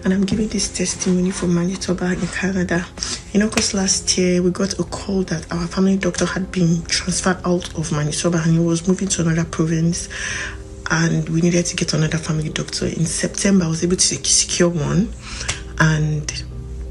and I'm giving this testimony from Manitoba in Canada. Because last year we got a call that our family doctor had been transferred out of Manitoba and he was moving to another province, and we needed to get another family doctor. In September, I was able to secure one, and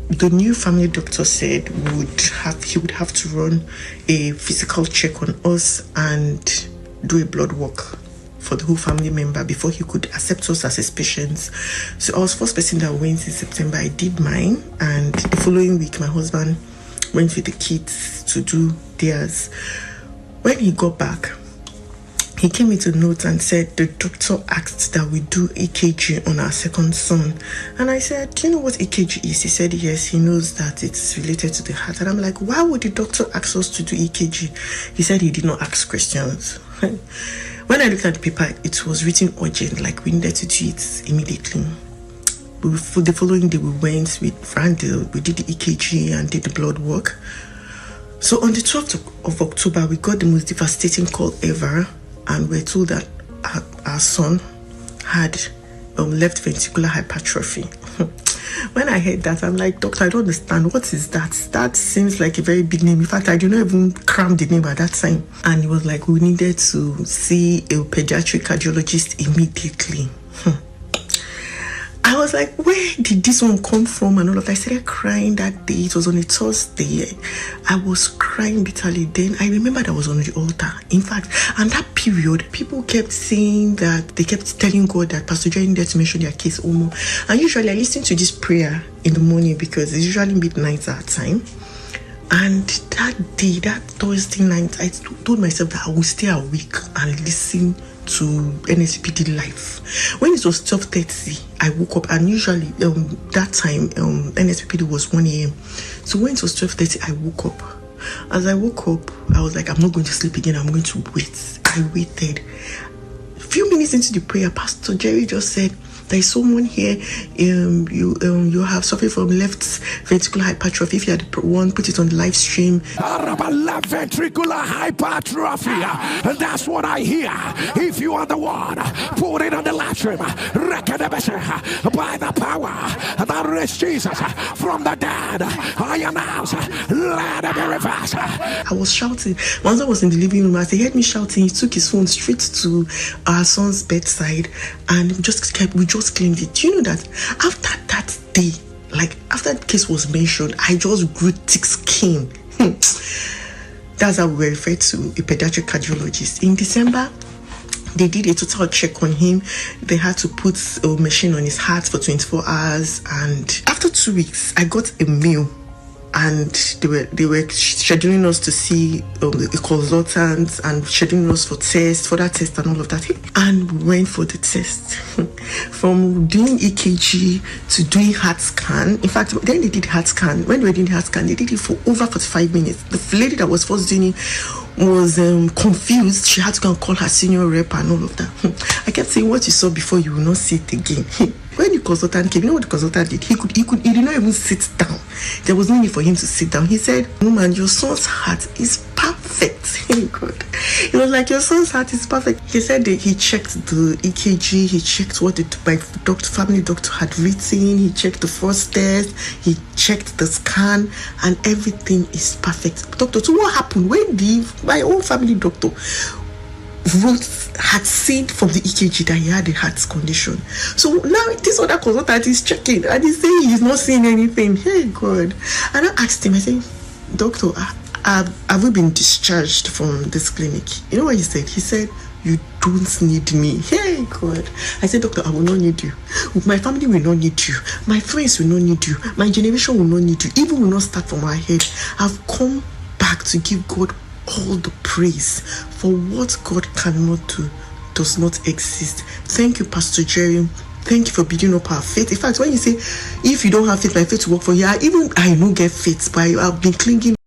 the new family doctor said he would have to run a physical check on us and do a blood work for the whole family member before he could accept us as his patients. So I was the first person that went in September. I did mine, and the following week my husband went with the kids to do theirs. When he got back, he came with a note and said the doctor asked that we do EKG on our second son. And I said, do you know what EKG is? He said, yes, he knows that it's related to the heart. And I'm like, why would the doctor ask us to do EKG? He said he did not ask questions. When I looked at the paper, it was written urgent, like we needed to do it immediately. For the following day, we went with Frandil, we did the EKG and did the blood work. So on the 12th of October, we got the most devastating call ever, and we're told that our son had left ventricular hypertrophy. When I heard that, I'm like, doctor, I don't understand. What is that? That seems like a very big name. In fact, I did not even cram the name at that time. And he was like, we needed to see a pediatric cardiologist immediately. I was like, where did this one come from? And all of that. I started crying that day. It was on a Thursday. I was crying bitterly. Then I remembered I was on the altar. In fact, and that period, people kept saying that they kept telling God that Pastor Jerry needed to mention their case almost. And usually I listen to this prayer in the morning because it's usually midnight our time. And that day, that Thursday night, I told myself that I would stay awake and listen to NSPD live. When it was 12:30, I woke up, and usually that time NSPD was 1 a.m. So when it was 12:30, I woke up. As I woke up, I was like, I'm not going to sleep again, I'm going to wait. I waited. A few minutes into the prayer, Pastor Jerry just said, there is someone here, you have suffered from left ventricular hypertrophy. If you are the one, put it on the live stream. Left ventricular hypertrophy. And that's what I hear. If you are the one, put it on the live stream. By the power that raised Jesus from the dead, I announce, let it be reversed. I was shouting. Once I was in the living room, as he heard me shouting, he took his phone straight to our son's bedside, and we just claimed it. Do you know that after that day, like after the case was mentioned, I just grew thick skin. That's how we were referred to a pediatric cardiologist. In December, they did a total check on him. They had to put a machine on his heart for 24 hours. And after 2 weeks, I got a mail, and they were scheduling us to see a consultant and scheduling us for tests, further tests and all of that. And we went for the test. From doing EKG to doing heart scan. In fact, then they did heart scan. When they were doing the heart scan, they did it for over 45 minutes. The lady that was first doing it was confused. She had to go and call her senior rep and all of that. I kept saying, what you saw before, you will not see it again. When the consultant came, you know what the consultant did? He did not even sit down. There was no need for him to sit down. He said, woman, your son's heart is perfect. God. He was like, your son's heart is perfect. He said that he checked the EKG, he checked what my family doctor had written, he checked the first test, he checked the scan, and everything is perfect. Doctor, so what happened when my own family doctor had seen from the EKG that he had a heart condition? So now this other consultant is checking and he's saying he's not seeing anything. Hey God. And I asked him, I said, doctor, have we been discharged from this clinic? You know what he said? He said, you don't need me. Hey God. I said, doctor, I will not need you. My family will not need you. My friends will not need you. My generation will not need you. Even will not start from our head. I've come back to give God all the praise for what God cannot do does not exist. Thank you, Pastor Jerry. Thank you for building up our faith. In fact, when you say, if you don't have faith, my faith will work for you, I don't get faith, but I've been clinging